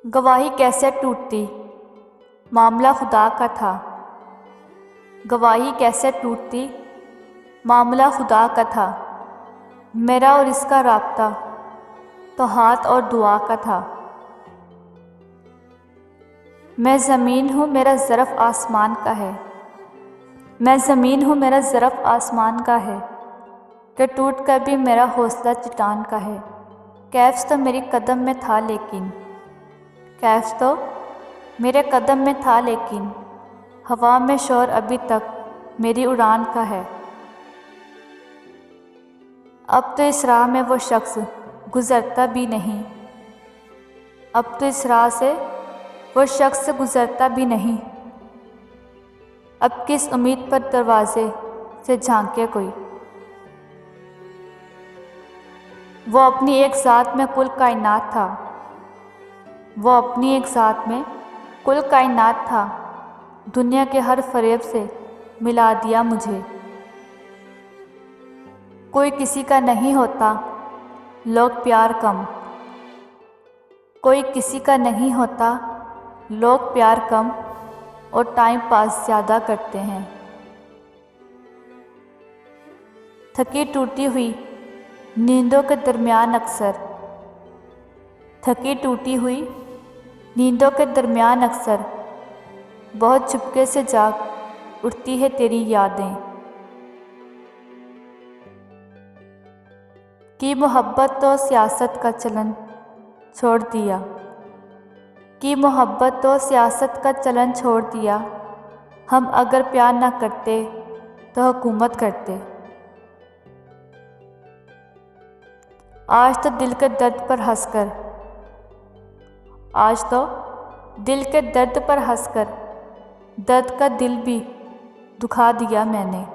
गवाही कैसे टूटती, मामला खुदा का था। गवाही कैसे टूटती, मामला खुदा का था। मेरा और इसका राब्ता तो हाथ और दुआ का था। मैं ज़मीन हूँ, मेरा ज़रफ़ आसमान का है। मैं ज़मीन हूँ, मेरा ज़रफ़ आसमान का है कि टूट कर भी मेरा हौसला चट्टान का है। कैफ़ तो मेरी कदम में था लेकिन, कैफ़ तो मेरे कदम में था लेकिन, हवा में शोर अभी तक मेरी उड़ान का है। अब तो इस राह में वो शख्स गुज़रता भी नहीं, अब तो इस राह से वो शख्स गुज़रता भी नहीं। अब किस उम्मीद पर दरवाजे से झांके कोई, वो अपनी एक ज़ात में कुल कायनात था। वो अपनी एक ज़ात में कुल कायनात था। दुनिया के हर फरेब से मिला दिया मुझे। कोई किसी का नहीं होता, लोग प्यार कम। कोई किसी का नहीं होता, लोग प्यार कम और टाइम पास ज़्यादा करते हैं। थकी टूटी हुई नींदों के दरमियान अक्सर, थकी टूटी हुई नींदों के दरमियान अक्सर बहुत चुपके से जाग उठती है तेरी यादें कि मोहब्बत तो सियासत का चलन छोड़ दिया, कि मोहब्बत तो सियासत का चलन छोड़ दिया। हम अगर प्यार ना करते तो हुकूमत करते। आज तो दिल के दर्द पर हंसकर, आज तो दिल के दर्द पर हंसकर दर्द का दिल भी दुखा दिया मैंने।